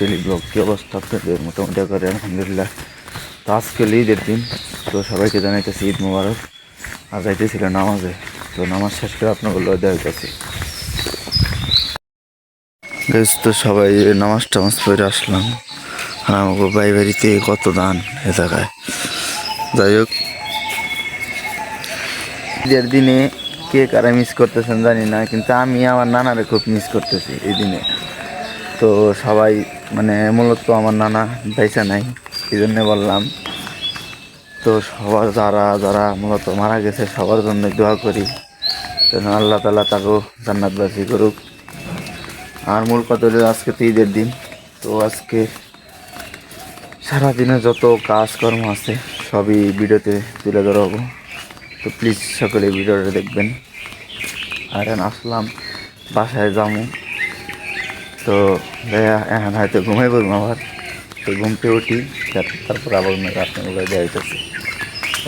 Daily blog কী অবস্থা আপনাদের? মোটামুটি করে আলহামদুলিল্লাহ। তো আজকে ঈদের দিন, তো সবাইকে জানাইতেছি ঈদ মোবারক। আর যাইতেছিল নামাজে, তো নামাজ শেষ করে আপনাগুলো দেখাইতেছি। তো সবাই নামাজ টামাজ পড়ে আসলাম। আর আমাকে বাড়িতে কত দান এ জায়গায়। যাই হোক, ঈদের দিনে কে কারা মিস করতেছেন জানি না, কিন্তু আমি আমার নানারে খুব মিস করতেছি এই দিনে। তো সবাই মানে মূলত আমার নানা বেঁচে নাই, এই জন্যে বললাম। তো সবার যারা যারা মূলত মারা গেছে সবার জন্য দোয়া করি যেন আল্লাহ তাআলা তাকেও জান্নাতবাসী করুক। আর মূল কথা হলো আজকে তো ঈদের দিন, তো আজকে সারাদিনে যত কাজকর্ম আছে সবই ভিডিওতে তুলে ধরবো। তো প্লিজ সকলে ভিডিওটা দেখবেন। আর আসলাম বাসায় যাবো, তো এখন হয়তো ঘুমাই পড়বো আবার। তো ঘুমতে উঠি, তারপর আবার আপনাগুলো যাইতেছি।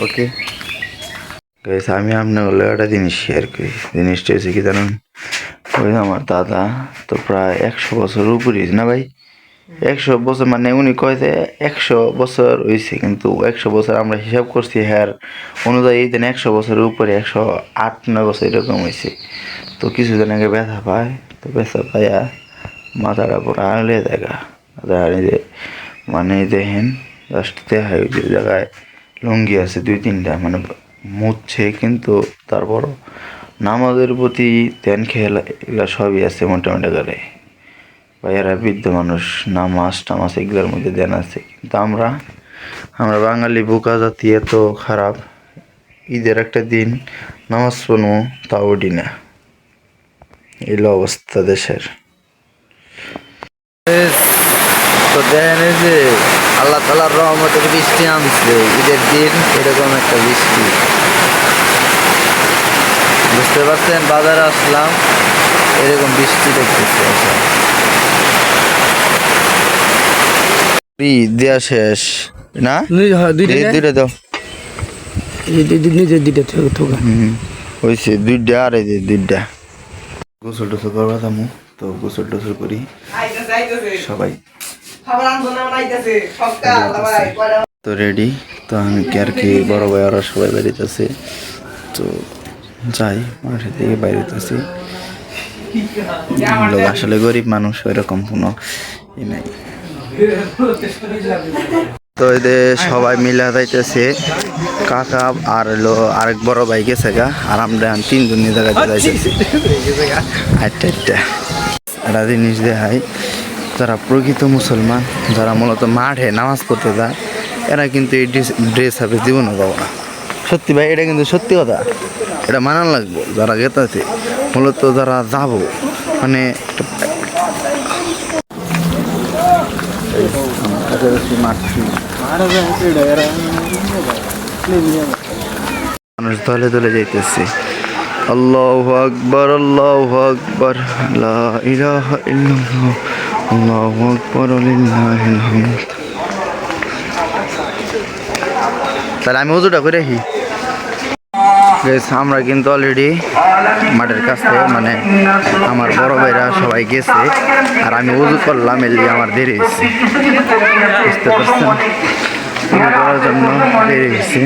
ওকে গাইস, আমি আপনাগুলো একটা জিনিস শেয়ার করি। জিনিসটা হচ্ছে কি জানেন, ওই আমার দাদা তো প্রায় 100 বছর উপরে না ভাই, 100 বছর মানে উনি কয় যে 100 বছর হয়েছে, কিন্তু 100 বছর আমরা হিসাব করছি হ্যার অনুযায়ী দেন 100 বছরের উপরে 108-9 বছর এরকম হয়েছে। তো কিছুদিন আগে ব্যথা পায়, তো ব্যথা পাইয়া মাথাটা পুরো আড়লে দেখা যে মানে দেখেন জাস্ট দেখায় ওই যে জায়গায় লুঙ্গি আছে 2-3টা মানে মুছছে, কিন্তু তারপরও নামাজের প্রতি ধ্যান খেয়াল এগুলো সবই আছে মোটামুটি করে। ভাইয়ারা বৃদ্ধ মানুষ, নামাজ টামাজ এগুলোর মধ্যে ধ্যান আছে, কিন্তু আমরা বাঙালি বোকা জাতি এত খারাপ, ঈদের একটা দিন নামাজ পড়বো তাও উঠি না। এলো অবস্থা দেশের। তো দেখেন যে আল্লাহ তাআলার রহমতের বৃষ্টি নামছে ঈদের দিন, এরকম একটা বৃষ্টি বুঝতে পারছেন। বাজারে আসলাম, এরকম বৃষ্টি দেখতেছি। দেওয়া শেষ না, দুইটা দাও হয়েছে, দুইটা আর এই যে দুইটা। গোসল টোসল করবা তামু, তো গোসল টোসল করি সবাই। তো রেডি, তো আমি আর কি বড় ভাই ওরা সবাই বেরিয়েছে, তো যাই মাঠের দিকে বাইরেতেছি। আসলে গরিব মানুষ, ওইরকম কোনো ই নাই। তো এদের সবাই মিলে যাইতেছে, কাকা আর হলো আরেক বড় ভাই গেছে গা, আর আমরা 3 জন জায়গাতে যাইতেছি। আচ্ছা একটা জিনিস দেখাই, যারা প্রকৃত মুসলমান, যারা মূলত মাঠে নামাজ পড়তে যায়, এরা কিন্তু এই ড্রেস হবে জীবনও যাবো না। সত্যি ভাই, এটা কিন্তু সত্যি কথা, এটা মানান লাগবো। যারা গেতাছে মূলত যারা যাবো মানে মানুষ দলে দলে যাইতেছে। আল্লাহু আকবার, আল্লাহু আকবার, লা ইলাহা ইল্লাল্লাহ, আল্লাহু আকবার, লিল্লাহিল হামদ। তাহলে আমি ওজুটা করে রাখি। আমরা কিন্তু অলরেডি মাঠের কাছে, মানে আমার বড় ভাইরা সবাই গেছে, আর আমি উজু করলাম, এলি আমার দেরি হয়েছে, বুঝতে পারছেন, করার জন্য দেরি হয়েছে।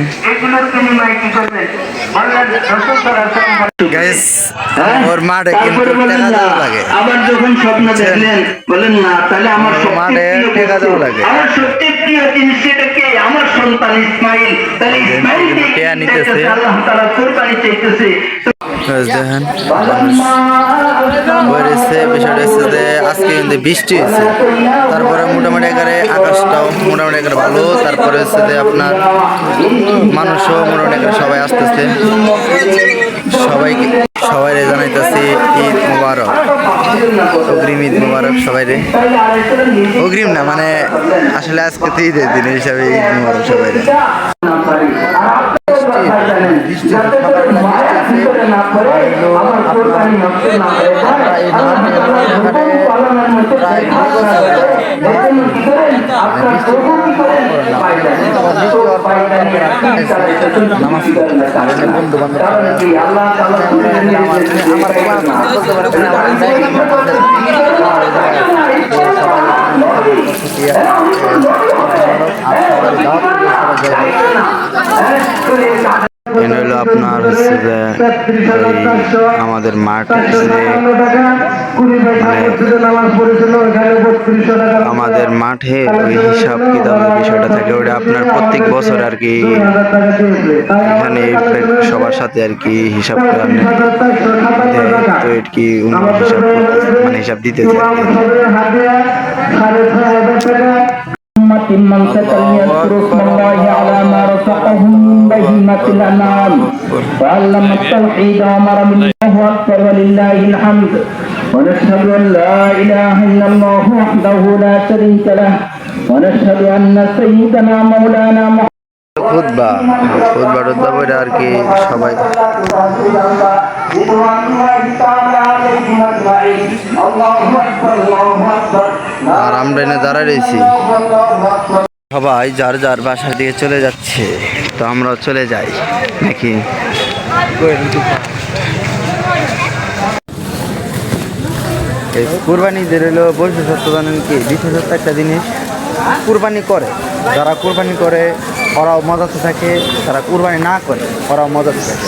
ওর মাঠে কিন্তু টাকা দেওয়া লাগে, মাঠে টাকা দেওয়া লাগে, টেয়া নিতেছে। দেখেন বিষয়টা হচ্ছে যে আজকে কিন্তু বৃষ্টি হয়েছে, তারপরে মোটামুটি এখানে আকাশটাও মোটামুটি এখানে ভালো, তারপরে হচ্ছে যে আপনার মানুষও মোটামুটি এখানে সবাই আসতেছে। সবাই জানাইতেছি ঈদ মোবারক, অগ্রিম ঈদ মোবারক সবাইরে। অগ্রিম না মানে আসলে আজকে তো ঈদের দিন হিসাবে ঈদ মোবারক সবাইরে। বন্ধু বান্ধব এনে হলো আপনার হচ্ছে যে আমাদের মাঠ আমাদের মাঠে ওই হিসাব কিতাবের বিষয়টা থাকে ওটা আপনার প্রত্যেক বছর আর কি এখানে সবার সাথে আর কি হিসাব করে দেয় তো এর কি উনি হিসাব করতেছে মানে হিসাব দিতেছে আর কি من سكن يذكر اسم الله على ما رزقهم من بهيمة الأنعام وعلم التوحيد وأمر بالله أكبر ولله الحمد ونشهد أن لا إله إلا الله وحده لا شريك له ونشهد أن سيدنا مولانا খুতবা টুতবা বইটা আর কি সবাই আর আমরা এনে দাঁড়ায় রয়েছি সবাই যার যার বাসার দিকে চলে যাচ্ছে তো আমরাও চলে যাই নাকি কুরবানিদের হলো বৈশিষ্ট্য জানেন কি বিশেষত্ব একটা জিনিস কুরবানি করে যারা কুরবানি করে ওরাও মজাতে থাকে যারা কুরবানি না করে ওরাও মজাতে থাকে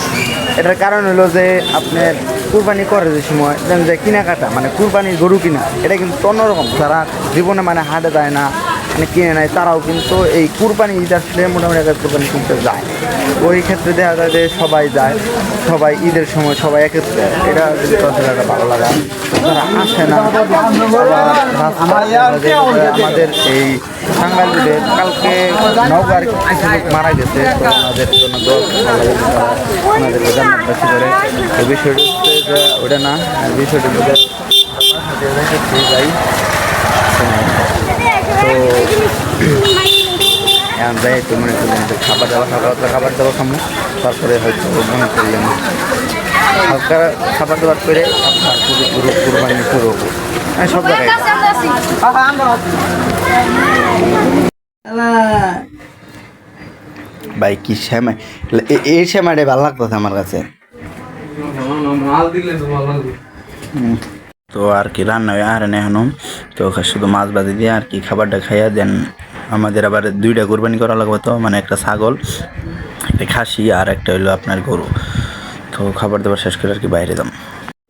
এটার কারণ হলো যে আপনার কুরবানি করে যে সময় যেন যে কেনাকাটা মানে কুরবানির গরু কিনা এটা কিন্তু অন্যরকম যারা জীবনে মানে হাটে যায় না মানে কিনে নেয় তারাও কিন্তু এই কুরবানি ঈদ আসলে মোটামুটি একটা কুরবানি কিনতে যায় ওই ক্ষেত্রে দেখা যায় যে সবাই যায় সবাই ঈদের সময় সবাই একত্রে এটা কিন্তু আসলে একটা ভালো লাগা যারা আসে না আমাদের এই সাংবাদিকদের কালকে নওগাঁর কিছু লোক মারা গেছে তো ওনাদের জন্য ওনাদেরকে জান্নাতবাসী করে তো বিষয়টা হচ্ছে যে ওটা না বিষয়টা যাই তো যাই একটু মনে করলাম যে খাবার দাবার খাবো তারপরে হয়তো মনে করলাম হালকা খাবার দাবার করে আপনার পুরো কুরবানি শুরু সব জায়গায় ভাই কি শ্যামা এই শ্যামাটাই ভালো লাগতো আমার কাছে তো আর কি রান্না হয় আর এখনো তো শুধু মাছ ভাজি দিয়ে আর কি খাবারটা খাইয়া দেন আমাদের আবার দুইটা কুরবানি করা লাগবে তো মানে একটা ছাগল একটা খাসি আর একটা হইলো আপনার গরু তো খাবার দাবার শেষ করে আর কি বাইরে যাম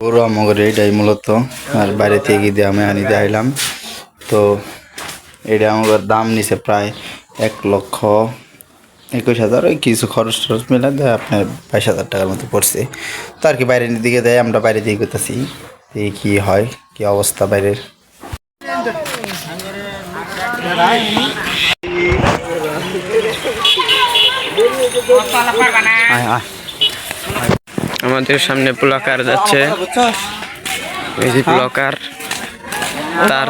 গরু আমার এইটাই মূলত আর বাইরে থেকে গিয়ে আমি আনি দিয়ে আইলাম তো এটা আমার দাম নিছে প্রায় 1,21,000 ওই কিছু খরচ টরচ মিলে দেয় আপনার 22,000 টাকার মতো পড়ছে তো আর কি বাইরের দিকে দেয় আমরা বাইরে দিকে করতেছি এই কী হয় কি অবস্থা বাইরের আমাদের সামনে পুলকার যাচ্ছে এই যে পুলকার তার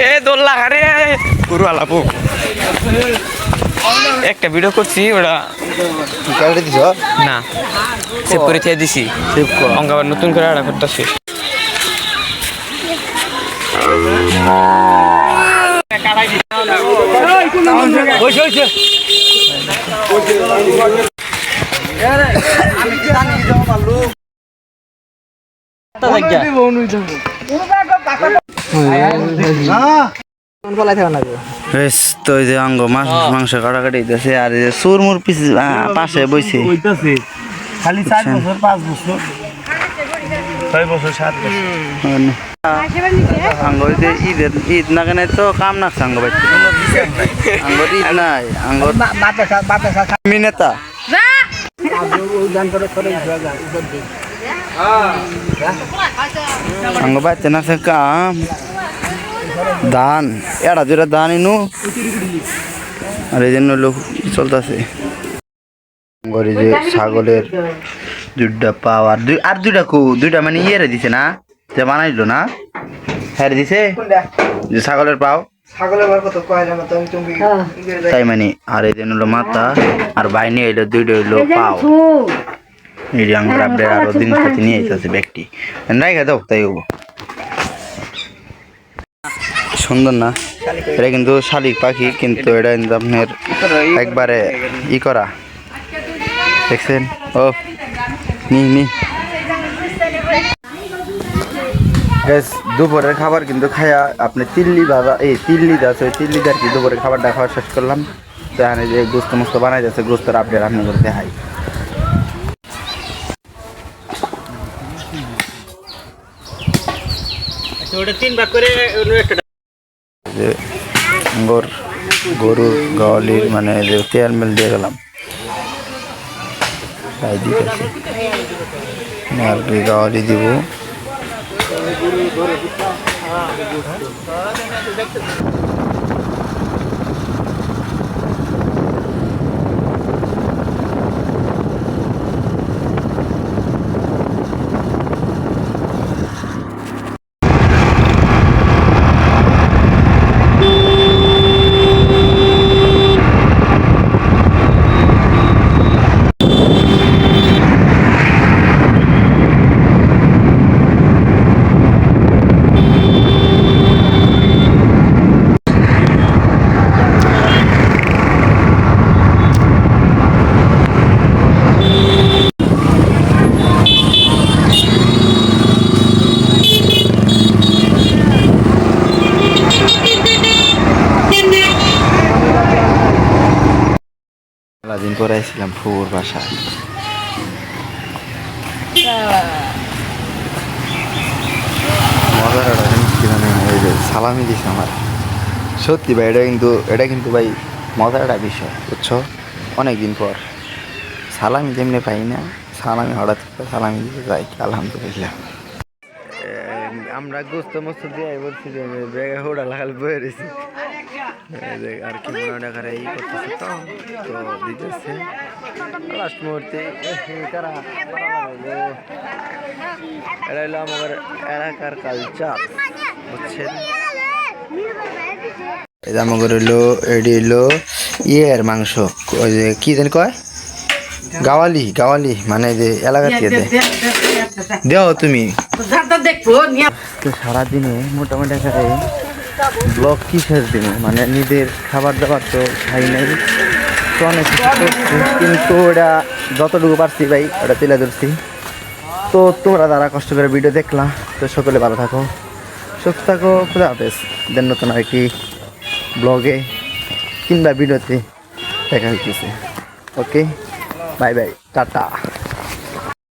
এ দোল্লা আরে পুরো আলাপো একটা ভিডিও করছি ওটা না সেভ করে দিয়ে দিছি অঙ্গ আবার নতুন করে আড়া করতেছি তো এই যে অঙ্গ মাংস কাটাকাটি হইতেছে আর এই যে সুরমুর পাশে বইছে খালি 4 বছর 5 বছর 6 বছর 7 বছর আঙ্গ যে ঈদ না কেন তো কাম না সাঙ্গ ভাই আঙ্গ ঈদ নাই আঙ্গ মিনেতা আঙ্গ বাচ্চা না কাম ধান এড়া দুটা ধান ইনু আর এই জন্য লোক চলতেছে ঘরে যে ছাগলের দুইটা পাও আর দুইটা দুইটা মানে ইয়ে দিছে না যে বানাইলো না হ্যাঁ দিছে যে ছাগলের পাও তাই মানে আর এই জন্য হলো মাথা আর বাইনি এলো দুইটা হইলো পাও এই আপডেট আরো জিনিসপাতি নিয়ে আইতেছে ব্যক্তি রাইখা দাও তাই হবো সুন্দর না এটা কিন্তু শালিক পাখি কিন্তু এটা কিন্তু আপনার একবারে ই করা দেখছেন ও নি দুপুরের খাবার কিন্তু খায়া আপনি তিল্লি ভাজা তিল্লি আছে তিল্লি আর কি দুপুরের খাবারটা খাওয়া শেষ করলাম তো এখানে যে গোস্ত মস্ত বানাই যাচ্ছে গোস্তের আপডেট আপনি করে দেখাই গরুর গাওয়ালির মানে যে তেল মেল দিয়ে গেলাম তাই দিতেছি আর গাওয়ালি দিব দিন পরে আসছিলাম ফুর বাসায় মজার একটা জিনিস কি মানে ওই যে সালামি দিছে আমার সত্যি ভাই এটা কিন্তু ভাই মজার একটা বিষয় বুঝছো অনেকদিন পর সালামি যেমনি পাই না সালামি হঠাৎ করে সালামি দিতে যাই আলহামদুলিল্লাহ আমরা গোস্ত মস্ত দিয়ে বলছি যে ব্যাগে হোড়া লাগাল বয়ে রয়েছি আর কি মনে দেখারে ই করতেছে তো দিতেছে লাস্ট মুহূর্তে কারা এটা হলো আমার এলাকার কালচার বুঝছেন এটা আমাদের হলো এডি হলো ইয়ের মাংস ওই যে কি জানি কয় গাওয়ালি মানে যে এলাকা থেকে দেও তুমি তো সারাদিনে মোটামুটি এখানে ব্লগ কি শেষ দিনে মানে নিজের খাবার দাবার তো খাই নাই তো অনেক কিছু করছি কিন্তু ওটা যতটুকু পারছি ভাই ওটা তুলে ধরছি তো তোমরা যারা কষ্ট করে ভিডিও দেখলাম তো সকলে ভালো থাকো সুস্থ থাকো খুদা হাফেজ দেন নতুন আরেকটি ব্লগে কিংবা ভিডিওতে দেখা হইতেছে ওকে বাই বাই টাটা